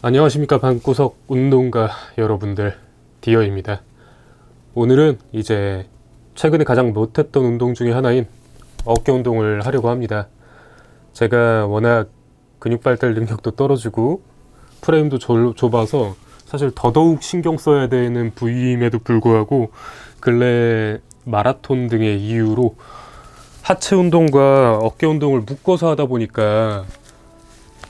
안녕하십니까 방구석 운동가 여러분들, 디어입니다. 오늘은 이제 최근에 가장 못했던 운동 중에 하나인 어깨 운동을 하려고 합니다. 제가 워낙 근육 발달 능력도 떨어지고 프레임도 좁아서 사실 더더욱 신경 써야 되는 부위임에도 불구하고 근래 마라톤 등의 이유로 하체 운동과 어깨 운동을 묶어서 하다 보니까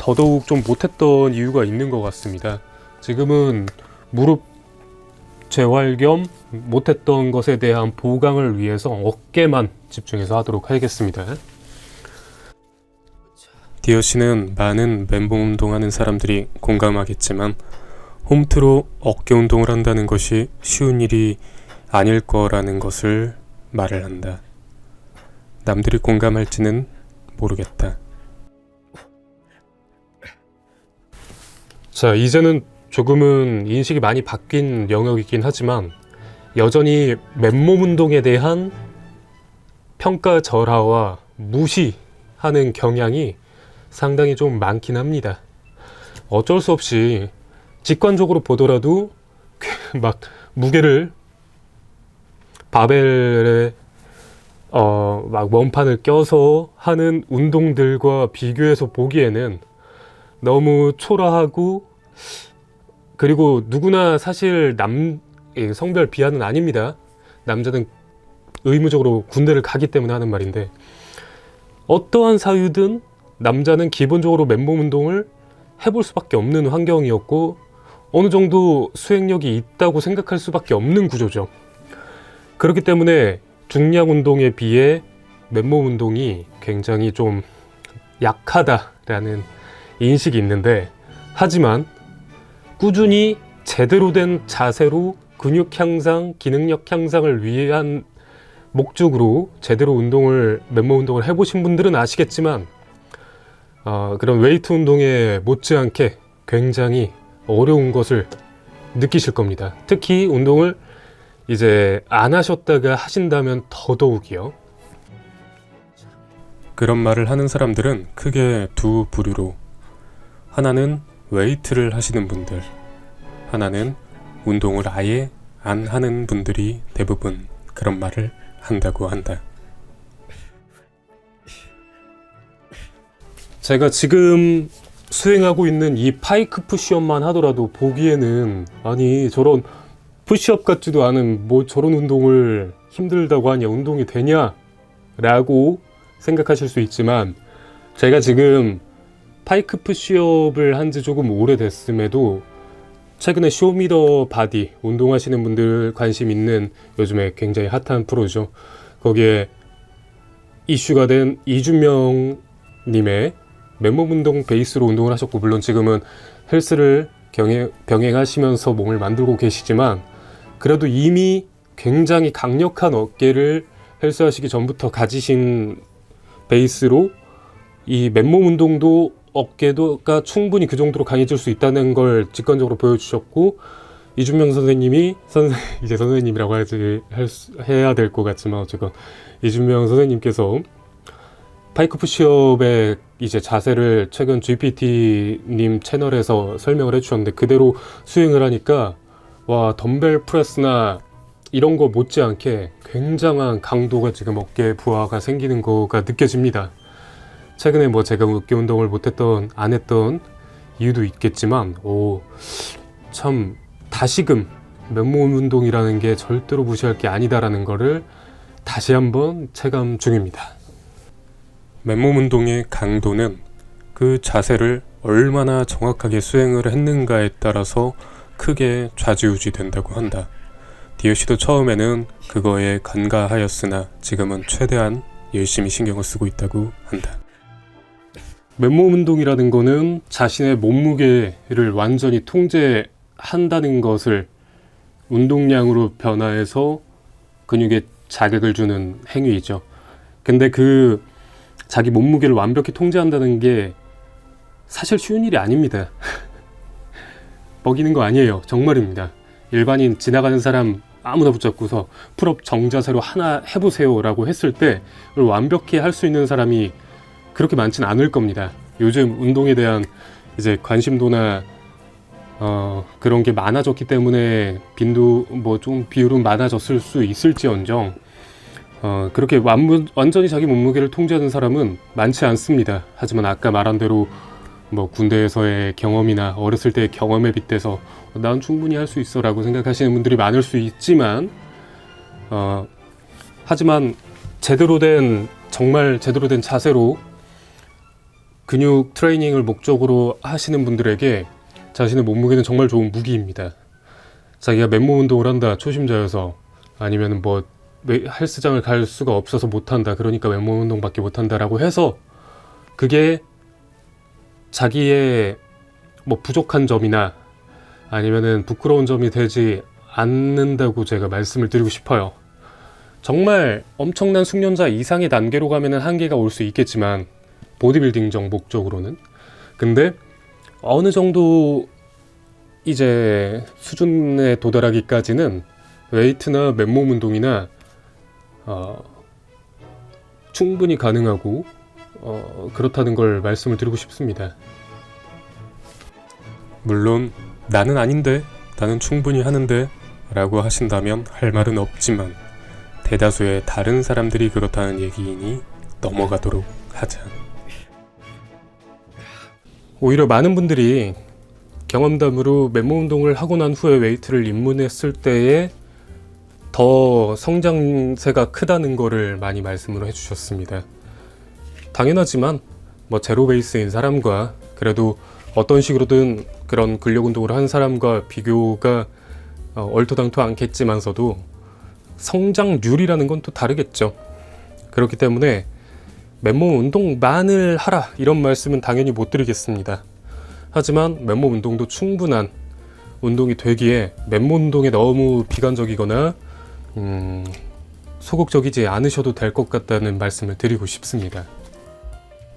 더더욱 좀 못했던 이유가 있는 것 같습니다. 지금은 무릎 재활 겸 못했던 것에 대한 보강을 위해서 어깨만 집중해서 하도록 하겠습니다. 디어 씨는 많은 맨몸 운동하는 사람들이 공감하겠지만 홈트로 어깨 운동을 한다는 것이 쉬운 일이 아닐 거라는 것을 말을 한다. 남들이 공감할지는 모르겠다. 자, 이제는 조금은 인식이 많이 바뀐 영역이긴 하지만 여전히 맨몸 운동에 대한 평가절하와 무시하는 경향이 상당히 좀 많긴 합니다. 어쩔 수 없이 직관적으로 보더라도 막 무게를 바벨에 막 원판을 껴서 하는 운동들과 비교해서 보기에는 너무 초라하고, 그리고 누구나 사실 성별 비하는 아닙니다. 남자는 의무적으로 군대를 가기 때문에 하는 말인데, 어떠한 사유든 남자는 기본적으로 맨몸 운동을 해볼 수밖에 없는 환경이었고 어느 정도 수행력이 있다고 생각할 수밖에 없는 구조죠. 그렇기 때문에 중량 운동에 비해 맨몸 운동이 굉장히 좀 약하다라는 인식이 있는데, 하지만 꾸준히 제대로 된 자세로 근육 향상, 기능력 향상을 위한 목적으로 제대로 맨몸 운동을 해보신 분들은 아시겠지만 그런 웨이트 운동에 못지않게 굉장히 어려운 것을 느끼실 겁니다. 특히 운동을 이제 안 하셨다가 하신다면 더더욱이요. 그런 말을 하는 사람들은 크게 두 부류로, 하나는 웨이트를 하시는 분들, 하나는 운동을 아예 안 하는 분들이 대부분 그런 말을 한다고 한다. 제가 지금 수행하고 있는 이 파이크 푸시업만 하더라도 보기에는 아니 저런 푸시업 같지도 않은 뭐 저런 운동을 힘들다고 하냐, 운동이 되냐 라고 생각하실 수 있지만, 제가 지금 파이크 푸시업을 한 지 조금 오래됐음에도 최근에 쇼미더 바디 운동하시는 분들 관심 있는 요즘에 굉장히 핫한 프로죠. 거기에 이슈가 된 이준명 님의 맨몸 운동 베이스로 운동을 하셨고, 물론 지금은 헬스를 병행하시면서 몸을 만들고 계시지만 그래도 이미 굉장히 강력한 어깨를 헬스하시기 전부터 가지신 베이스로 이 맨몸 운동도 어깨가 충분히 그 정도로 강해질 수 있다는 걸 직관적으로 보여주셨고, 이준명 선생님이 이제 선생님이라고 해야 될 것 같지만 어쨌건 이준명 선생님께서 파이크 푸시업의 이제 자세를 최근 GPT님 채널에서 설명을 해주셨는데, 그대로 수행을 하니까 와, 덤벨 프레스나 이런 거 못지않게 굉장한 강도가 지금 어깨 부하가 생기는 거가 느껴집니다. 최근에 뭐 제가 어깨 운동을 안 했던 이유도 있겠지만, 참 다시금 맨몸 운동이라는 게 절대로 무시할 게 아니다라는 거를 다시 한번 체감 중입니다. 맨몸 운동의 강도는 그 자세를 얼마나 정확하게 수행을 했는가에 따라서 크게 좌지우지 된다고 한다. 디어 씨도 처음에는 그거에 간과하였으나 지금은 최대한 열심히 신경을 쓰고 있다고 한다. 맨몸 운동이라는 거는 자신의 몸무게를 완전히 통제한다는 것을 운동량으로 변화해서 근육에 자극을 주는 행위이죠. 근데 그 자기 몸무게를 완벽히 통제한다는 게 사실 쉬운 일이 아닙니다. 먹이는 거 아니에요. 정말입니다. 일반인 지나가는 사람 아무나 붙잡고서 풀업 정자세로 하나 해보세요 라고 했을 때 완벽히 할 수 있는 사람이 그렇게 많진 않을 겁니다. 요즘 운동에 대한 이제 관심도나 그런 게 많아졌기 때문에 빈도 뭐 좀 비율은 많아졌을 수 있을지언정 그렇게 완전히 자기 몸무게를 통제하는 사람은 많지 않습니다. 하지만 아까 말한 대로 뭐 군대에서의 경험이나 어렸을 때의 경험에 빗대서 난 충분히 할 수 있어 라고 생각하시는 분들이 많을 수 있지만 하지만 정말 제대로 된 자세로 근육 트레이닝을 목적으로 하시는 분들에게 자신의 몸무게는 정말 좋은 무기입니다. 자기가 맨몸 운동을 한다, 초심자여서, 아니면 뭐 헬스장을 갈 수가 없어서 못한다, 그러니까 맨몸 운동밖에 못한다라고 해서 그게 자기의 뭐 부족한 점이나 아니면은 부끄러운 점이 되지 않는다고 제가 말씀을 드리고 싶어요. 정말 엄청난 숙련자 이상의 단계로 가면은 한계가 올 수 있겠지만 보디빌딩적 목적으로는. 근데 어느 정도 이제 수준에 도달하기까지는 웨이트나 맨몸 운동이나 충분히 가능하고 그렇다는 걸 말씀을 드리고 싶습니다. 물론 나는 아닌데, 나는 충분히 하는데 라고 하신다면 할 말은 없지만 대다수의 다른 사람들이 그렇다는 얘기이니 넘어가도록 하자. 오히려 많은 분들이 경험담으로 맨몸 운동을 하고 난 후에 웨이트를 입문했을 때에 더 성장세가 크다는 거를 많이 말씀을 해주셨습니다. 당연하지만 뭐 제로 베이스인 사람과 그래도 어떤 식으로든 그런 근력 운동을 한 사람과 비교가 얼토당토 않겠지만서도 성장률이라는 건 또 다르겠죠. 그렇기 때문에 맨몸 운동만을 하라 이런 말씀은 당연히 못 드리겠습니다. 하지만 맨몸 운동도 충분한 운동이 되기에 맨몸 운동에 너무 비관적이거나 소극적이지 않으셔도 될 것 같다는 말씀을 드리고 싶습니다.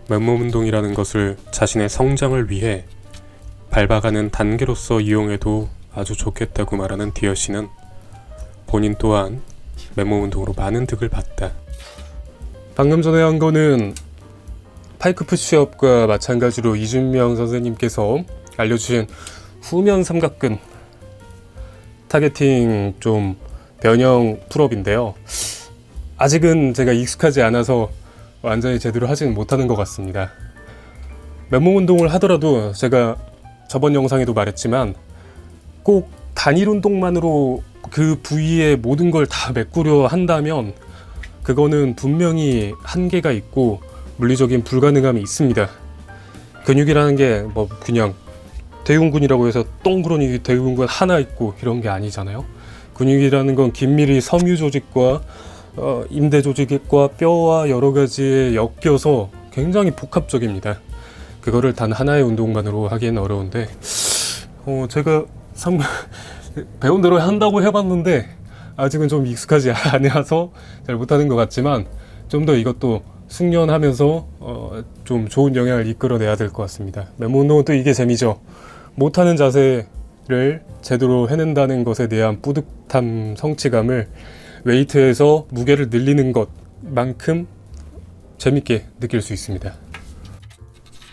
맨몸 운동이라는 것을 자신의 성장을 위해 밟아가는 단계로서 이용해도 아주 좋겠다고 말하는 디어 씨는 본인 또한 맨몸 운동으로 많은 득을 봤다. 방금 전에 한 거는 파이크 푸시업과 마찬가지로 이준명 선생님께서 알려주신 후면 삼각근 타겟팅 좀 변형 풀업인데요. 아직은 제가 익숙하지 않아서 완전히 제대로 하지는 못하는 것 같습니다. 맨몸 운동을 하더라도 제가 저번 영상에도 말했지만 꼭 단일 운동만으로 그 부위의 모든 걸 다 메꾸려 한다면 그거는 분명히 한계가 있고 물리적인 불가능함이 있습니다. 근육이라는 게 뭐 그냥 대흉근이라고 해서 동그라미 대흉근 하나 있고 이런 게 아니잖아요. 근육이라는 건 긴밀히 섬유 조직과 임대 조직과 뼈와 여러 가지에 엮여서 굉장히 복합적입니다. 그거를 단 하나의 운동만으로 하기엔 어려운데 제가 배운 대로 한다고 해봤는데 아직은 좀 익숙하지 않아서 잘 못하는 것 같지만 좀 더 이것도 숙련하면서 좀 좋은 영향을 이끌어내야 될 것 같습니다. 맨몸 운동은 또 이게 재미죠. 못하는 자세를 제대로 해낸다는 것에 대한 뿌듯함, 성취감을 웨이트에서 무게를 늘리는 것만큼 재밌게 느낄 수 있습니다.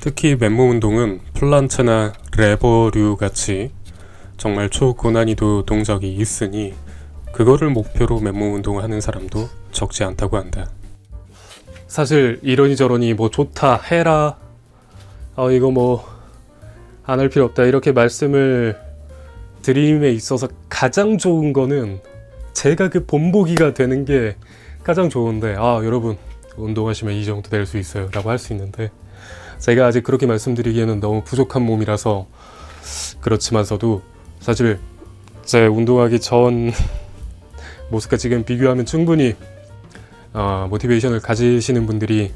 특히 맨몸 운동은 플란체나 레버류 같이 정말 초고난이도 동작이 있으니 그거를 목표로 맨몸 운동을 하는 사람도 적지 않다고 한다. 사실 이러니 저러니 뭐 좋다 해라 이거 뭐 안 할 필요 없다 이렇게 말씀을 드림에 있어서 가장 좋은 거는 제가 그 본보기가 되는 게 가장 좋은데 여러분 운동하시면 이 정도 될 수 있어요 라고 할 수 있는데 제가 아직 그렇게 말씀드리기에는 너무 부족한 몸이라서 그렇지만서도 사실 제 운동하기 전 모습과 지금 비교하면 충분히 모티베이션을 가지시는 분들이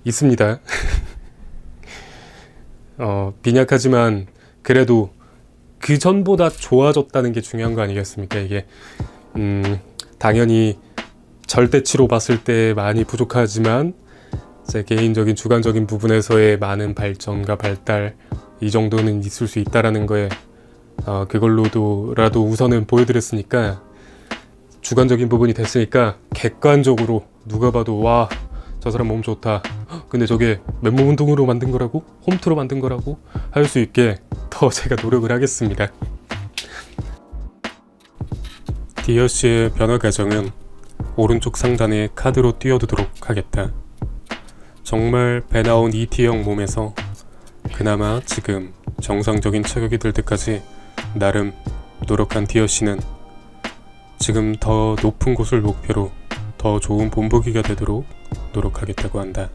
있습니다. 빈약하지만 그래도 그 전보다 좋아졌다는 게 중요한 거 아니겠습니까? 이게 당연히 절대치로 봤을 때 많이 부족하지만 제 개인적인 주관적인 부분에서의 많은 발전과 발달 이 정도는 있을 수 있다라는 거에 그걸로라도 우선은 보여드렸으니까 주관적인 부분이 됐으니까 객관적으로 누가 봐도 와 저 사람 몸 좋다 근데 저게 맨몸 운동으로 만든 거라고? 홈트로 만든 거라고? 할 수 있게 더 제가 노력을 하겠습니다. 디어씨의 변화 과정은 오른쪽 상단에 카드로 띄워두도록 하겠다. 정말 배 나온 ET형 몸에서 그나마 지금 정상적인 체격이 될 때까지 나름 노력한 디어씨는 지금 더 높은 곳을 목표로 더 좋은 본보기가 되도록 노력하겠다고 한다.